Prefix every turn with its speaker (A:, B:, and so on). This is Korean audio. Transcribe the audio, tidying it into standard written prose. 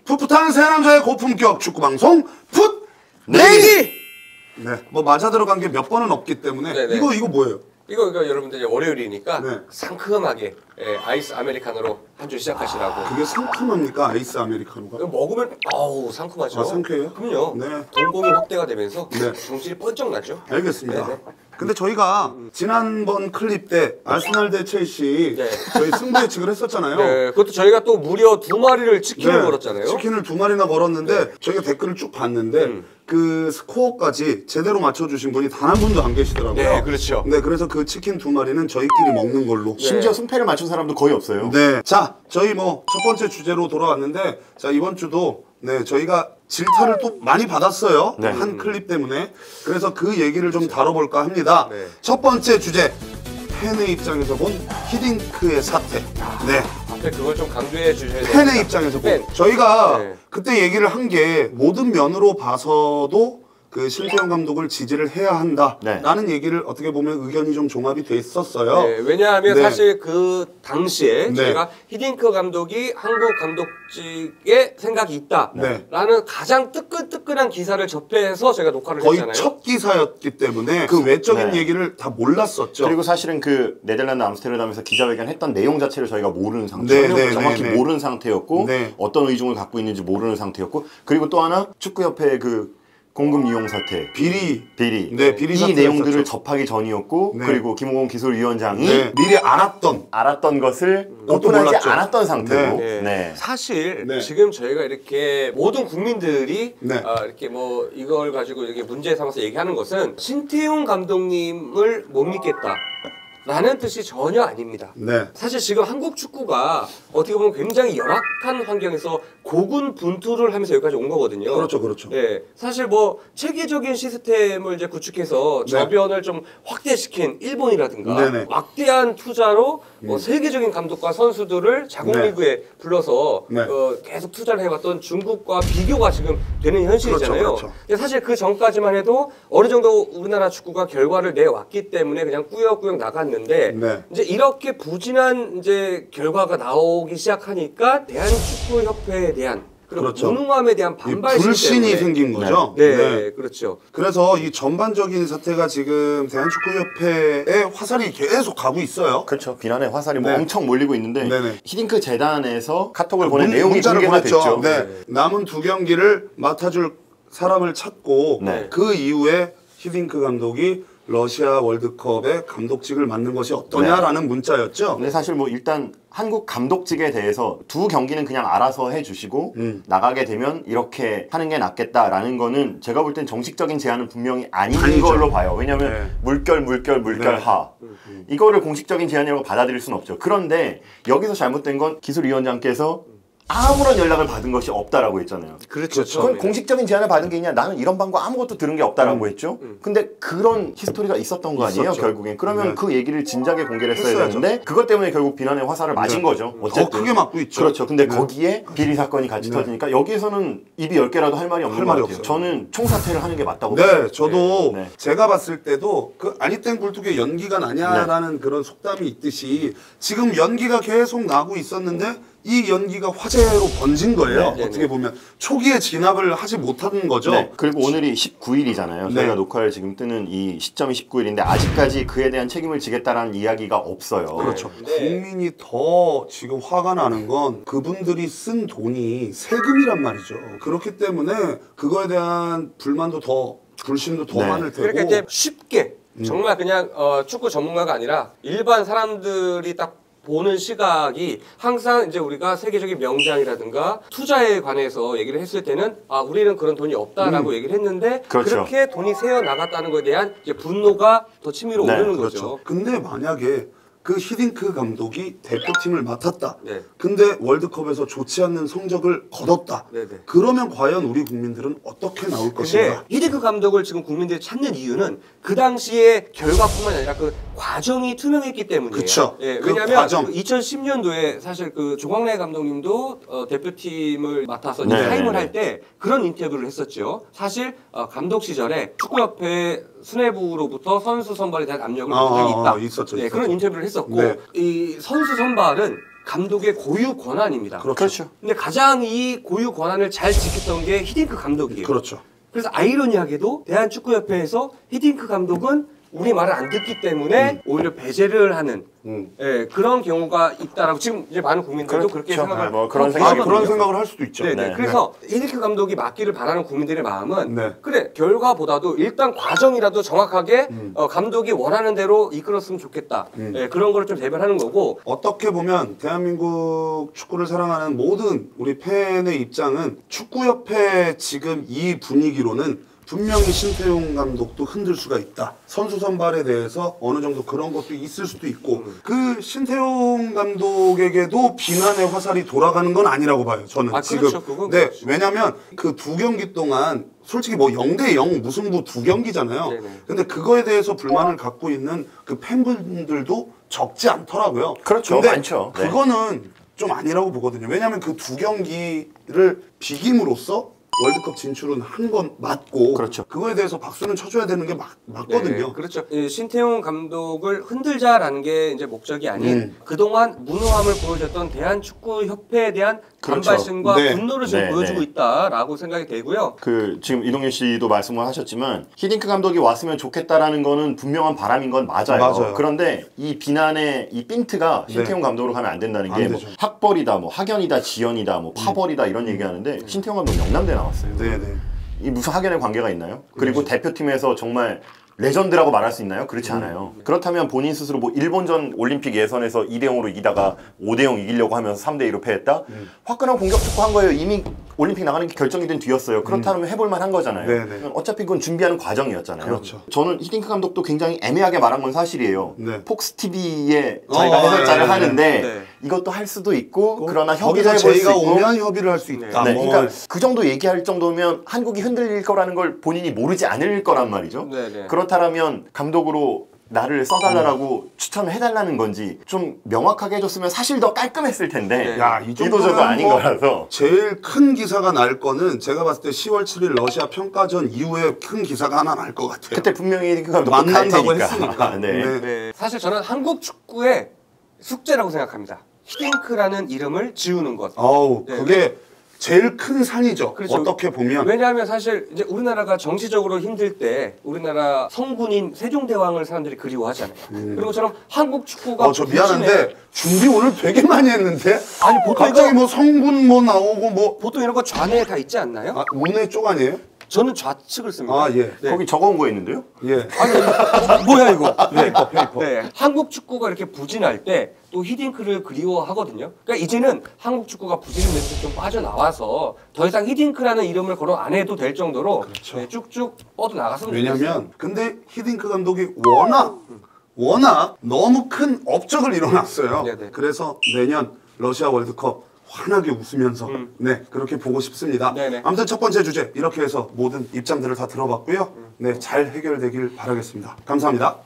A: 풋풋한 새 남자의 고품격 축구 방송 풋 내기. 네, 뭐 맞아 들어간 게 몇 번은 없기 때문에
B: 네네.
A: 이거 뭐예요?
B: 이거 여러분들 이제 월요일이니까
A: 네.
B: 상큼하게 아이스 아메리카노로 한 주 시작하시라고.
A: 그게 상큼합니까? 아이스 아메리카노가?
B: 이거 먹으면 아우 상큼하죠.
A: 아, 상쾌해요?
B: 그럼요.
A: 네.
B: 동공이 확대가 되면서
A: 네.
B: 정신이 번쩍 나죠.
A: 알겠습니다.
B: 네네.
A: 근데 저희가 지난번 클립 때 아스날 대 첼시
B: 네.
A: 저희 승부 예측을 했었잖아요.
B: 네, 그것도 저희가 또 무려 2마리를 치킨을
A: 네,
B: 걸었잖아요.
A: 치킨을 2마리나 걸었는데 저희가 댓글을 쭉 봤는데 그 스코어까지 제대로 맞춰주신 분이 단 한 분도 안 계시더라고요.
B: 네, 그렇죠.
A: 네, 그래서 그 치킨 2마리는 저희끼리 먹는 걸로.
C: 심지어 승패를 맞춘 사람도 거의 없어요.
A: 네, 자 저희 뭐 첫 번째 주제로 돌아왔는데 자 이번 주도 네 저희가 질타를 또 많이 받았어요.
C: 네.
A: 한 클립 때문에. 그래서 그 얘기를 좀 다뤄볼까 합니다.
B: 네.
A: 첫 번째 주제 팬의 입장에서 본 히딩크의 사태. 네.
B: 앞에 그걸 좀 강조해 주셔야 돼요.
A: 팬의 입장에서
B: 팬.
A: 본 저희가
B: 네.
A: 그때 얘기를 한 게 모든 면으로 봐서도 그 심태영 감독을 지지를 해야 한다라는 얘기를 어떻게 보면 의견이 좀 종합이 돼 있었어요.
B: 네, 왜냐하면
A: 네.
B: 사실 그 당시에
A: 네.
B: 저희가 히딩크 감독이 한국 감독직에 생각이 있다라는
A: 네.
B: 가장 뜨끈뜨끈한 기사를 접해서 저희가 녹화를
A: 거의
B: 했잖아요.
A: 첫 기사였기 때문에 그 외적인
C: 네.
A: 얘기를 다 몰랐었죠.
C: 그리고 사실은 그 네덜란드 암스테르담에서 기자회견 했던 내용 자체를 저희가 모르는 상태였고
A: 네, 네,
C: 정확히
A: 네, 네.
C: 모르는 상태였고
A: 네.
C: 어떤 의중을 갖고 있는지 모르는 상태였고 그리고 또 하나 축구협회의 그 공금 이용 사태
A: 비리.
C: 비리
A: 네, 비리
C: 이
A: 사태가
C: 내용들을
A: 있었죠.
C: 접하기 전이었고
A: 네.
C: 그리고 김호곤 기술위원장이
A: 네, 미리 알았던
C: 것을
A: 그것도
C: 오픈하지
A: 몰랐죠.
C: 않았던 상태로
A: 네.
C: 네.
B: 사실
A: 네. 지금
B: 지금 저희가 이렇게 모든 국민들이
A: 네.
B: 이렇게 뭐 이걸 가지고 이렇게 문제 삼아서 얘기하는 것은 신태용 감독님을 못 믿겠다. 라는 뜻이 전혀 아닙니다.
A: 네.
B: 사실 지금 한국 축구가 어떻게 보면 굉장히 열악한 환경에서 고군분투를 하면서 여기까지 온 거거든요.
A: 그렇죠, 그렇죠.
B: 네, 사실 뭐 체계적인 시스템을 이제 구축해서
A: 네.
B: 저변을 좀 확대시킨 일본이라든가
A: 네네.
B: 막대한 투자로 세계적인 감독과 선수들을 자국리그에 불러서
A: 네.
B: 계속 투자를 해왔던 중국과 비교가 지금 되는 현실이잖아요.
A: 그렇죠, 그렇죠.
B: 근데 사실 그 전까지만 해도 어느 정도 우리나라 축구가 결과를 내왔기 때문에 그냥 꾸역꾸역 나갔는데
A: 네.
B: 이제 이렇게 부진한 이제 결과가 나오기 시작하니까 대한축구협회에 대한 그리고
A: 그렇죠.
B: 무능함에 대한
A: 이
B: 반발심
A: 불신이
B: 때문에
A: 생긴 거죠.
B: 네, 그렇죠.
A: 그래서 이 전반적인 사태가 지금 대한축구협회에 화살이 계속 가고 있어요.
C: 그렇죠. 비난의 화살이 뭐
A: 네.
C: 엄청 몰리고 있는데
A: 네네.
C: 히딩크 재단에서 카톡을 보낸 내용이
A: 문자를
C: 공개가
A: 보냈죠.
C: 됐죠.
A: 네. 남은 2경기를 맡아줄 사람을 찾고
C: 네.
A: 그 이후에 히딩크 감독이 러시아 월드컵에 감독직을 맡는 것이 어떠냐라는 문자였죠.
C: 근데 사실 뭐 일단 한국 감독직에 대해서 두 경기는 그냥 알아서 해주시고 나가게 되면 이렇게 하는 게 낫겠다라는 거는 제가 볼 땐 정식적인 제안은 분명히 아닌
A: 아니죠.
C: 걸로 봐요. 왜냐하면
A: 네.
C: 물결
A: 네.
C: 하 이거를 공식적인 제안이라고 받아들일 수는 없죠. 그런데 여기서 잘못된 건 기술위원장께서 아무런 연락을 받은 것이 없다라고 했잖아요.
B: 그렇죠.
C: 그건 공식적인 제안을 받은 게 있냐? 나는 이런 방법 아무것도 들은 게 없다라고 했죠. 근데 그런 히스토리가 있었던 거 아니에요,
A: 있었죠.
C: 결국엔. 그러면
A: 네.
C: 그 얘기를 진작에 공개를 했어야
A: 했어야죠.
C: 되는데 그것 때문에 결국 비난의 화살을 맞은 거죠. 어쨌든.
A: 더 크게 맞고 있죠.
C: 그렇죠. 근데
A: 네.
C: 거기에 비리 사건이 같이
A: 네.
C: 터지니까 여기에서는 입이 10개라도 할 말이 없는
A: 할
C: 것
A: 말이
C: 같아요.
A: 없어요.
C: 저는 총사퇴를 하는 게 맞다고
A: 네,
C: 봐요.
A: 저도
C: 네.
A: 제가 봤을 때도 그 아니땡 굴뚝에 연기가 나냐라는 그런 속담이 있듯이 지금 연기가 계속 나고 있었는데 이 연기가 화제로 번진 거예요.
C: 네,
A: 어떻게 보면 초기에 진압을 하지 못하는 거죠.
C: 네. 그리고 오늘이 19일이잖아요.
A: 네.
C: 저희가 녹화를 지금 뜨는 이 시점이 19일인데 아직까지 그에 대한 책임을 지겠다라는 이야기가 없어요.
A: 그렇죠.
B: 네.
A: 국민이 더 지금 화가 나는 건 그분들이 쓴 돈이 세금이란 말이죠. 그렇기 때문에 그거에 대한 불만도 더 불신도 더
C: 네.
A: 많을 테고.
B: 그러니까 이제 쉽게 정말 그냥 축구 전문가가 아니라 일반 사람들이 딱 보는 시각이 항상 이제 우리가 세계적인 명장이라든가 투자에 관해서 얘기를 했을 때는 우리는 그런 돈이 없다라고 얘기를 했는데
C: 그렇죠.
B: 그렇게 돈이 새어 나갔다는 것에 대한 이제 분노가 더 치밀어
C: 네,
B: 오르는
A: 그렇죠.
B: 거죠.
A: 근데 만약에 그 히딩크 감독이 대표팀을 맡았다.
B: 네.
A: 근데 월드컵에서 좋지 않는 성적을 거뒀다.
B: 네네.
A: 그러면 과연 우리 국민들은 어떻게 나올
B: 근데
A: 것인가?
B: 히딩크 감독을 지금 국민들이 찾는 이유는 그 당시의 결과뿐만 아니라 그 과정이 투명했기 때문이에요.
A: 그쵸.
B: 예,
A: 그
B: 왜냐하면
A: 과정.
B: 2010년도에 사실 그 조광래 감독님도 대표팀을 맡아서 이제
C: 네,
B: 사임을
C: 네.
B: 할 때 그런 인터뷰를 했었죠. 사실 감독 시절에 축구협회 수뇌부로부터 선수 선발에 대한 압력을 굉장히 있다.
A: 있었죠,
B: 네,
A: 있었죠.
B: 그런 인터뷰를 했었고
A: 네.
B: 이 선수 선발은 감독의 고유 권한입니다.
C: 그렇죠.
B: 근데 가장 이 고유 권한을 잘 지켰던 게 히딩크 감독이에요.
A: 그렇죠.
B: 그래서 아이러니하게도 대한축구협회에서 히딩크 감독은 우리 말을 안 듣기 때문에 오히려 배제를 하는 예, 그런 경우가 있다라고 지금 이제 많은 국민들도 그렇게 생각을
C: 뭐 그런
B: 하고
C: 생각이
B: 계시거든요.
A: 그런 생각을 할 수도 있죠.
B: 네네.
C: 네.
B: 그래서 히딩크 감독이 맡기를 바라는 국민들의 마음은
A: 네.
B: 그래 결과보다도 일단 과정이라도 정확하게 감독이 원하는 대로 이끌었으면 좋겠다. 예, 그런 걸 좀 대변하는 거고.
A: 어떻게 보면 대한민국 축구를 사랑하는 모든 우리 팬의 입장은 축구협회 지금 이 분위기로는 분명히 신태용 감독도 흔들 수가 있다. 선수 선발에 대해서 어느 정도 그런 것도 있을 수도 있고 그 신태용 감독에게도 비난의 화살이 돌아가는 건 아니라고 봐요. 저는
B: 아,
A: 지금.
B: 그렇죠. 그건
A: 네,
B: 그렇죠.
A: 왜냐하면 그 두 경기 동안 솔직히 뭐 0대0 무승부 두 경기잖아요.
B: 네네.
A: 근데 그거에 대해서 불만을 갖고 있는 그 팬분들도 적지 않더라고요.
C: 그렇죠.
A: 근데
C: 많죠. 네.
A: 그거는 좀 아니라고 보거든요. 왜냐하면 그 두 경기를 비김으로써 월드컵 진출은 한 건 맞고
C: 그렇죠.
A: 그거에 대해서 박수는 쳐줘야 되는 게 맞거든요.
B: 네, 그렇죠. 이 신태용 감독을 흔들자라는 게 이제 목적이 아닌 그동안 무능함을 보여줬던 대한축구협회에 대한
C: 그렇죠.
B: 반발심과
A: 네.
B: 분노를 지금
C: 네,
B: 보여주고
C: 네.
B: 있다라고 생각이 되고요.
C: 그 지금 이동현 씨도 말씀을 하셨지만 히딩크 감독이 왔으면 좋겠다라는 거는 분명한 바람인 건 맞아요.
A: 맞아요.
C: 그런데 이 비난의 이 핀트가 신태용 감독으로 가면 안 된다는
A: 안
C: 게 뭐
A: 되죠.
C: 학벌이다, 뭐 학연이다, 지연이다, 뭐 파벌이다 이런 얘기하는데 신태용 감독 영남대 나왔어요.
A: 네네.
C: 이 무슨 학연의 관계가 있나요? 그리고 대표팀에서 정말 레전드라고 말할 수 있나요? 그렇지 않아요. 그렇다면 본인 스스로 뭐 일본전 올림픽 예선에서 2대0으로 이기다가 5대0 이기려고 하면서 3대2로 패했다? 화끈한 공격 축구 한 거예요. 이미 올림픽 나가는 게 결정이 된 뒤였어요. 그렇다면 해볼만 한 거잖아요.
A: 네네.
C: 어차피 그건 준비하는 과정이었잖아요.
A: 그렇죠.
C: 저는 히딩크 감독도 굉장히 애매하게 말한 건 사실이에요.
A: 네.
C: 폭스 TV에 저희가 해설자를
A: 네, 네,
C: 하는데
B: 네.
C: 이것도 할 수도 있고 그러나 협의를
A: 거기서
C: 해볼 수
A: 저희가
C: 있고
A: 오면 협의를 할 수 있다.
C: 네,
A: 뭐.
C: 그러니까 그 정도 얘기할 정도면 한국이 흔들릴 거라는 걸 본인이 모르지 않을 거란 말이죠.
B: 네네.
C: 그렇다면 감독으로 나를 써달라고 추천을 해달라는 건지 좀 명확하게 해줬으면 사실 더 깔끔했을 텐데
B: 네.
A: 야, 이
C: 이도저도
A: 정도면
C: 아닌
A: 뭐
C: 거라서
A: 제일 큰 기사가 날 거는 제가 봤을 때 10월 7일 러시아 평가전 이후에 큰 기사가 하나 날 것 같아요.
C: 그때 분명히 히딩크 감독도 갈
A: 만난다고
C: 테니까.
A: 했으니까.
C: 네.
A: 네.
B: 네. 사실 저는 한국 축구의 숙제라고 생각합니다. 히딩크라는 이름을 지우는 것.
A: 어우,
B: 네.
A: 그게 제일 큰 산이죠.
B: 그렇죠.
A: 어떻게 보면.
B: 왜냐하면 사실 이제 우리나라가 정치적으로 힘들 때 우리나라 성군인 세종대왕을 사람들이 그리워하잖아요. 그런 것처럼 한국 축구가
A: 저 미안한데 준비 오늘 되게 많이 했는데.
B: 아니, 보통
A: 갑자기
B: 이거-
A: 뭐 성군 뭐 나오고 뭐
B: 보통 이런 거 좌뇌에 다 있지 않나요?
A: 아, 운의 쪽 아니에요?
B: 저는 좌측을 씁니다.
A: 아, 예.
B: 네.
C: 거기 적어온 거 있는데요?
A: 예.
B: 아니 뭐야 이거?
A: 페이퍼, 페이퍼.
B: 네, 한국 축구가 이렇게 부진할 때 또 히딩크를 그리워하거든요. 그러니까 이제는 한국 축구가 부진의 늪에서 좀 빠져나와서 더 이상 히딩크라는 이름을 거론 안 해도 될 정도로
A: 그렇죠.
B: 네, 쭉쭉 뻗어 나갔으면 좋겠어요.
A: 왜냐면 근데 히딩크 감독이 워낙 너무 큰 업적을 이뤄놨어요.
B: 네네.
A: 그래서 내년 러시아 월드컵 환하게 웃으면서 네 그렇게 보고 싶습니다.
B: 네네.
A: 아무튼 첫 번째 주제 이렇게 해서 모든 입장들을 다 들어봤고요. 네 잘 해결되길 바라겠습니다. 감사합니다.